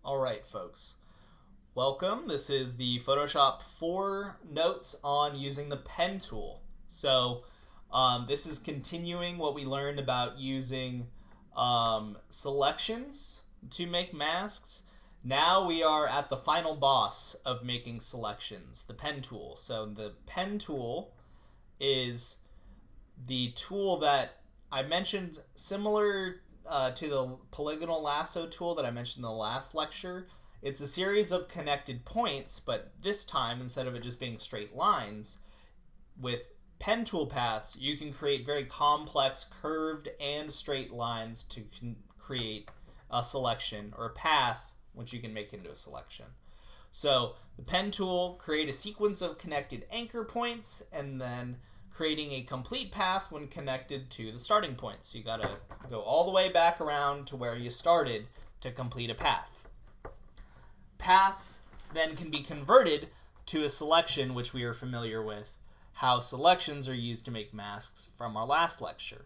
Alright, folks. Welcome. This is the Photoshop 4 notes on using the pen tool. This is continuing what we learned about using selections to make masks. Now we are at the final boss of making selections, the pen tool. So the pen tool is the tool that I mentioned, similar to the polygonal lasso tool that I mentioned in the last lecture. It's a series of connected points, but this time, instead of it just being straight lines, with pen tool paths, you can create very complex curved and straight lines to create a selection or a path, which you can make into a selection. So the pen tool create a sequence of connected anchor points and then creating a complete path when connected to the starting point. So you gotta go all the way back around to where you started to complete a path. Paths then can be converted to a selection, which we are familiar with, how selections are used to make masks from our last lecture.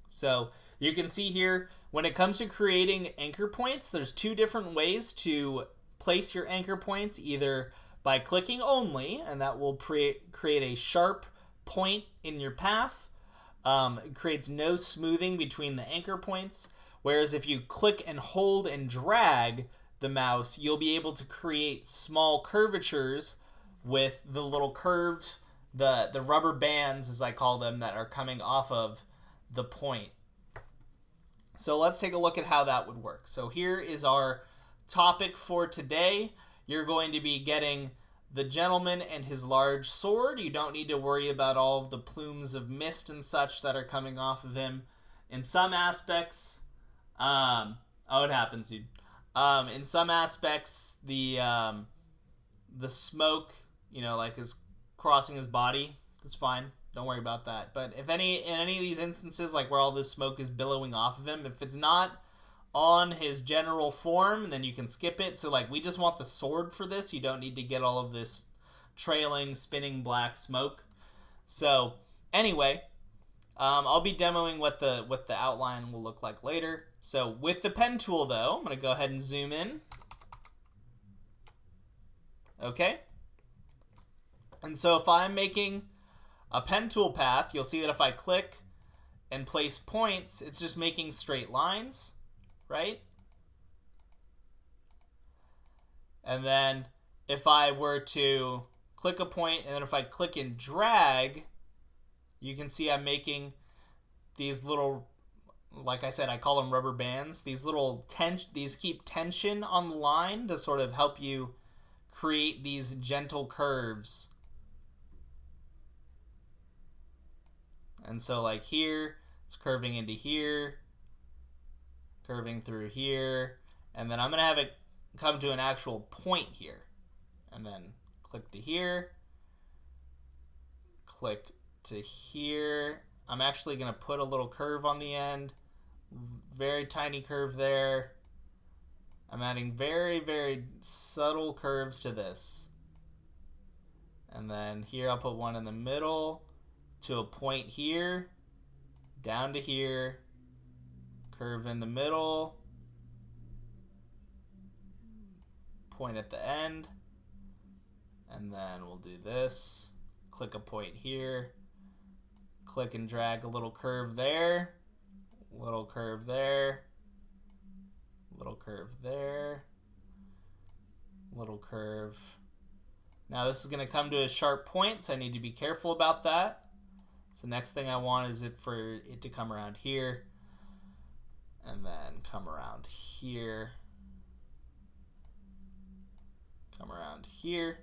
So you can see here, when it comes to creating anchor points, there's two different ways to place your anchor points, either by clicking only, and that will create a sharp point in your path. It creates no smoothing between the anchor points, whereas if you click and hold and drag the mouse, you'll be able to create small curvatures with the little curves, the rubber bands, as I call them, that are coming off of the point. So let's take a look at how that would work. So here is our topic for today. You're going to be getting the gentleman and his large sword. You don't need to worry about all of the plumes of mist and such that are coming off of him. In some aspects, it happens, dude. In some aspects, the smoke, is crossing his body. It's fine. Don't worry about that. But in any of these instances, like where all this smoke is billowing off of him, if it's not on his general form, then you can skip it. So we just want the sword for this. You don't need to get all of this trailing, spinning black smoke. So anyway, I'll be demoing what the outline will look like later. So with the pen tool though, I'm going to go ahead and zoom in. Okay. And so if I'm making a pen tool path, you'll see that if I click and place points, it's just making straight lines. Right? And then if I were to click a point and then if I click and drag, you can see I'm making these little, like I said, I call them rubber bands. These little these keep tension on the line to sort of help you create these gentle curves. And so like here, it's curving into here, curving through here, and then I'm going to have it come to an actual point here. And then click to here, click to here. I'm actually going to put a little curve on the end, very tiny curve there. I'm adding very, very subtle curves to this. And then here I'll put one in the middle to a point here, down to here, curve in the middle, point at the end, and then we'll do this. Click a point here, click and drag a little curve there, little curve there, little curve there, little curve. Now this is going to come to a sharp point, so I need to be careful about that. So the next thing I want is for it to come around here, and then come around here, come around here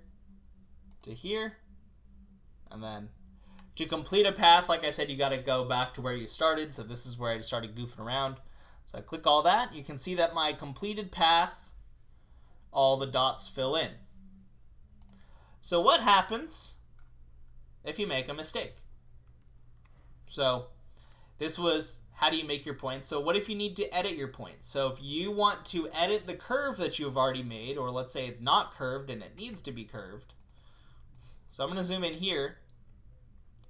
to here, and then to complete a path, like I said, you got to go back to where you started. So this is where I started goofing around. So I click all that. You can see that my completed path, all the dots fill in. So what happens if you make a mistake? So this was how do you make your points. So what if you need to edit your points? So if you want to edit the curve that you've already made, or let's say it's not curved and it needs to be curved. So I'm going to zoom in here.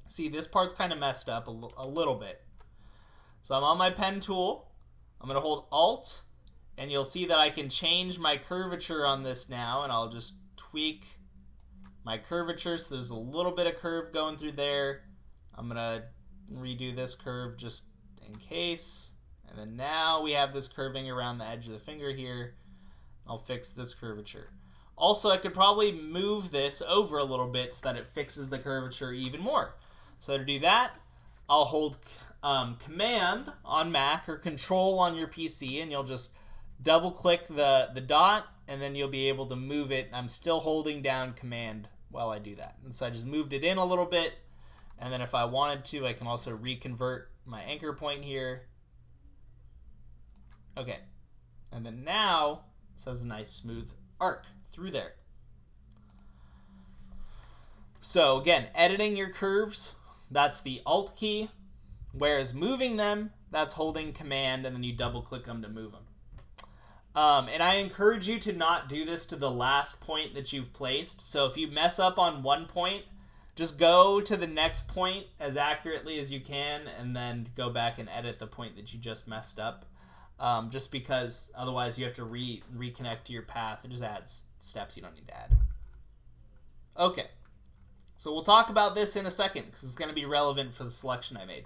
See, this part's kind of messed up a little bit. So I'm on my pen tool. I'm going to hold Alt And you'll see that I can change my curvature on this now, and I'll just tweak my curvature. So there's a little bit of curve going through there. I'm going to redo this curve just in case. And then now we have this curving around the edge of the finger here. I'll fix this curvature. Also, I could probably move this over a little bit so that it fixes the curvature even more. So to do that, I'll hold Command on Mac or Control on your PC, and you'll just double click the dot, and then you'll be able to move it. I'm still holding down Command while I do that. And so I just moved it in a little bit, and then if I wanted to, I can also reconvert my anchor point here. Okay, and then now this has a nice smooth arc through there. So again, editing your curves, that's the Alt key, whereas moving them, that's holding Command, and then you double click them to move them. And I encourage you to not do this to the last point that you've placed. So if you mess up on one point, just go to the next point as accurately as you can, and then go back and edit the point that you just messed up. Just because otherwise you have to reconnect to your path. It just adds steps you don't need to add. Okay, so we'll talk about this in a second because it's going to be relevant for the selection I made.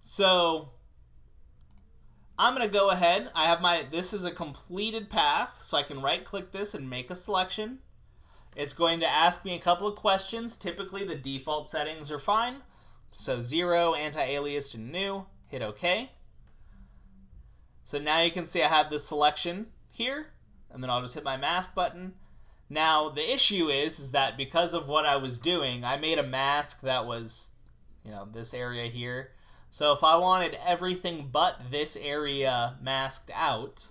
So I'm going to go ahead. I have this is a completed path, so I can right click this and make a selection. It's going to ask me a couple of questions. Typically the default settings are fine. So 0, anti-alias to new, hit OK. So now you can see I have this selection here, and then I'll just hit my mask button. Now the issue is that because of what I was doing, I made a mask that was, this area here. So if I wanted everything but this area masked out,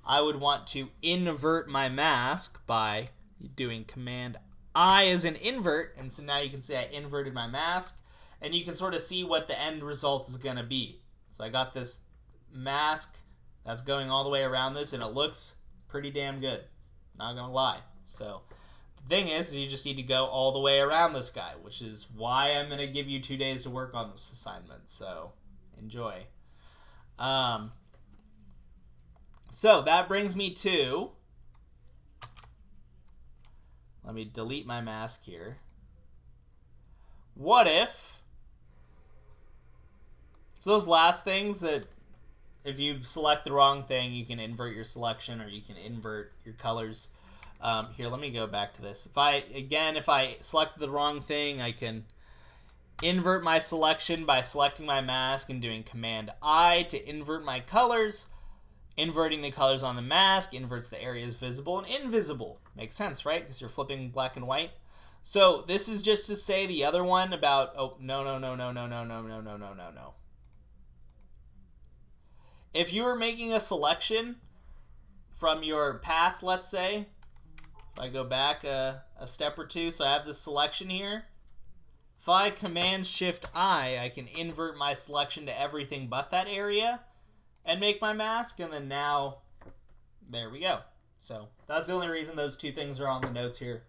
I would want to invert my mask by doing Command I as an invert, and so now you can see I inverted my mask, and you can sort of see what the end result is going to be. So I got this mask that's going all the way around this, and it looks pretty damn good. Not gonna lie. So the thing is you just need to go all the way around this guy, which is why I'm gonna give you 2 days to work on this assignment. So enjoy. So that brings me to, let me delete my mask here. What if, so those last things that if you select the wrong thing, you can invert your selection or you can invert your colors. Here, let me go back to this. If I select the wrong thing, I can invert my selection by selecting my mask and doing Command I to invert my colors. Inverting the colors on the mask inverts the areas visible and invisible. Makes sense, right? Because you're flipping black and white. So this is just to say the other one about, oh, no. If you were making a selection from your path, let's say, if I go back a step or two, so I have this selection here. If I Command Shift I can invert my selection to everything but that area and make my mask, and then now, there we go. So that's the only reason those two things are on the notes here.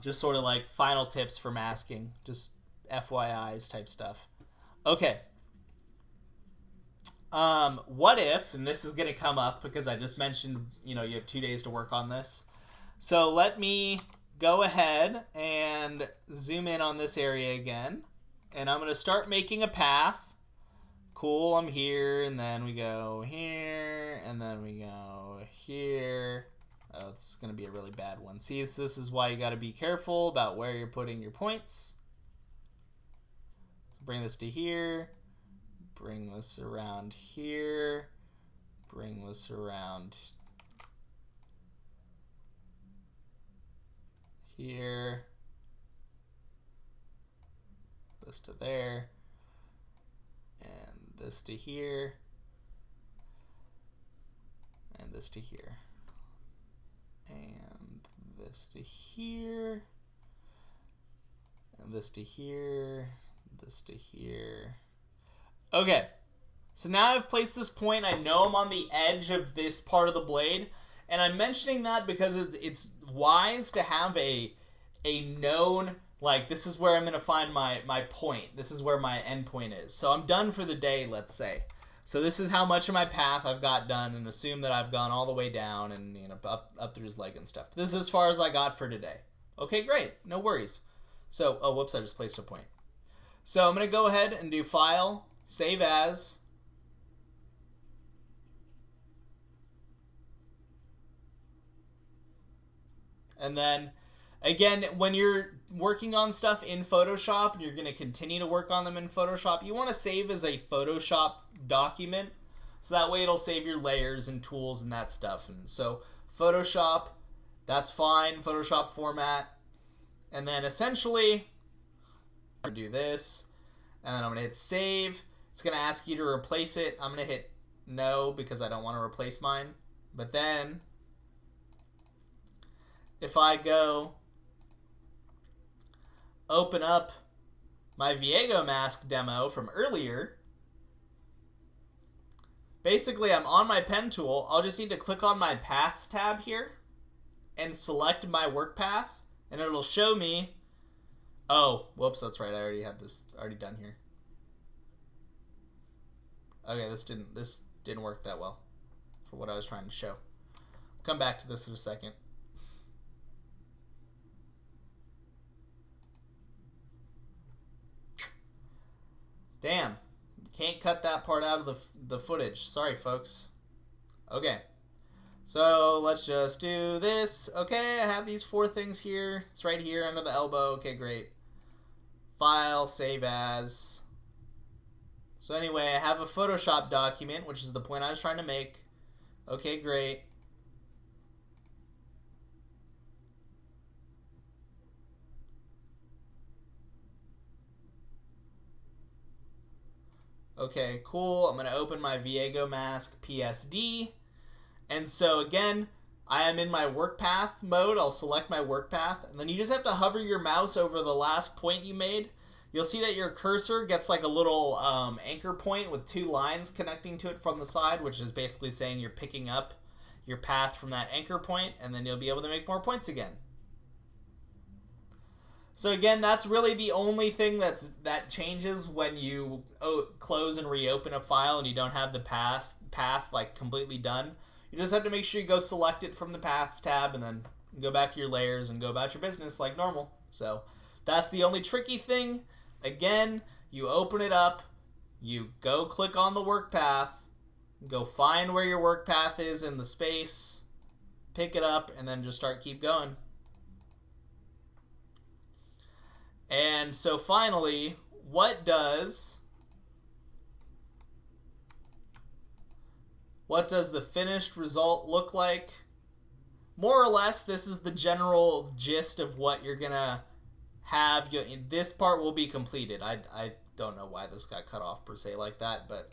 Just sort of like final tips for masking, just FYIs type stuff. Okay. What if, and this is going to come up because I just mentioned, you have 2 days to work on this. So let me go ahead and zoom in on this area again. And I'm going to start making a path. Cool, I'm here, and then we go here, and then we go here. Oh, it's going to be a really bad one. See, this is why you got to be careful about where you're putting your points. Bring this to here. Bring this around here. Bring this around here. This to there. And this to here. And this to here. And this to here. And this to here. This to here. Okay, so now I've placed this point. I know I'm on the edge of this part of the blade, and I'm mentioning that because it's wise to have a known, like, this is where I'm going to find my point. This is where my end point is. So I'm done for the day, let's say. So this is how much of my path I've got done, and assume that I've gone all the way down and, you know, up through his leg and stuff. This is as far as I got for today. Okay, great. No worries. So, oh, whoops, I just placed a point. So I'm going to go ahead and do File, Save As. And then, again, when you're working on stuff in Photoshop, and you're going to continue to work on them in Photoshop, you want to save as a Photoshop document. So that way it'll save your layers and tools and that stuff. And so Photoshop, that's fine. Photoshop format. And then essentially, I'm going to do this. And then I'm going to hit Save. It's going to ask you to replace it. I'm going to hit No because I don't want to replace mine. But then, if I go open up my Viego mask demo from earlier, basically I'm on my pen tool. I'll just need to click on my Paths tab here and select my work path, and it'll show me, oh, whoops, that's right, I already had this already done here. Okay, this didn't work that well for what I was trying to show. Come back to this in a second. Damn, can't cut that part out of the footage. Sorry, folks. Okay, so let's just do this. Okay, I have these 4 things here. It's right here under the elbow. Okay, great. File, Save As. So anyway, I have a Photoshop document, which is the point I was trying to make. Okay, great. Okay, cool. I'm going to open my Viego mask PSD. And so again, I am in my work path mode. I'll select my work path. And then you just have to hover your mouse over the last point you made. You'll see that your cursor gets like a little anchor point with 2 lines connecting to it from the side, which is basically saying you're picking up your path from that anchor point, and then you'll be able to make more points again. So again, that's really the only thing that changes when you close and reopen a file and you don't have the path like completely done. You just have to make sure you go select it from the Paths tab and then go back to your layers and go about your business like normal. So that's the only tricky thing. Again, you open it up, you go click on the work path, go find where your work path is in the space, pick it up, and then just keep going. And so finally, what does the finished result look like? More or less, this is the general gist of what you're going to have. This part will be completed. I don't know why this got cut off per se like that, but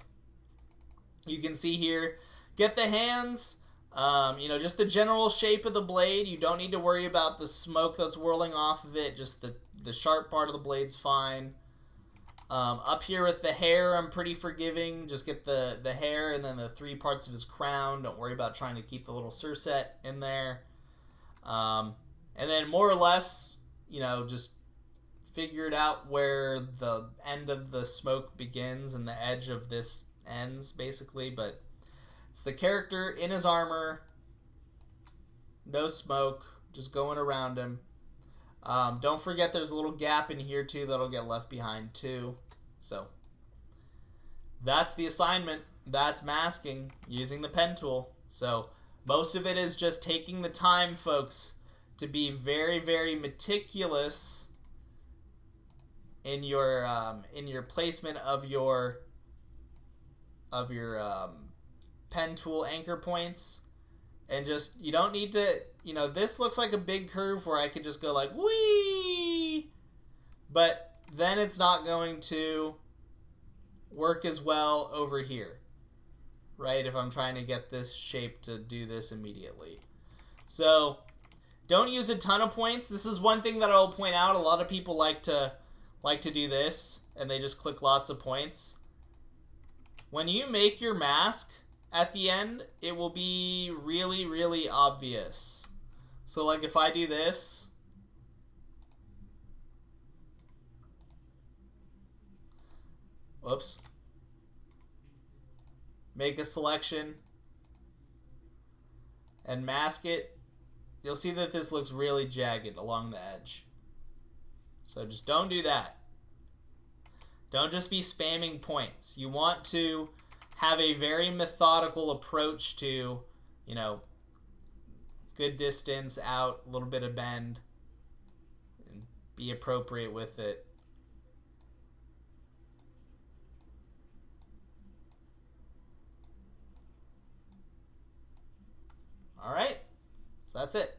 you can see here, get the hands, just the general shape of the blade. You don't need to worry about the smoke that's whirling off of it. Just the sharp part of the blade's fine. Up here with the hair, I'm pretty forgiving. Just get the hair and then the 3 parts of his crown. Don't worry about trying to keep the little surset in there. And then more or less, just figure it out where the end of the smoke begins and the edge of this ends, basically. But it's the character in his armor, no smoke, just going around him. Don't forget there's a little gap in here too that'll get left behind too. So that's the assignment. That's masking using the pen tool. So most of it is just taking the time, folks, to be very, very meticulous in your placement of your pen tool anchor points. And just, you don't need to, this looks like a big curve where I could just go like, whee! But then it's not going to work as well over here, right? If I'm trying to get this shape to do this immediately. So, don't use a ton of points. This is one thing that I'll point out. A lot of people like to do this, and they just click lots of points. When you make your mask, at the end, it will be really, really obvious. So like if I do this, whoops. make a selection, and mask it, you'll see that this looks really jagged along the edge. So just don't do that. Don't just be spamming points. You want to have a very methodical approach to, you know, good distance out, a little bit of bend, and be appropriate with it. All right, so that's it.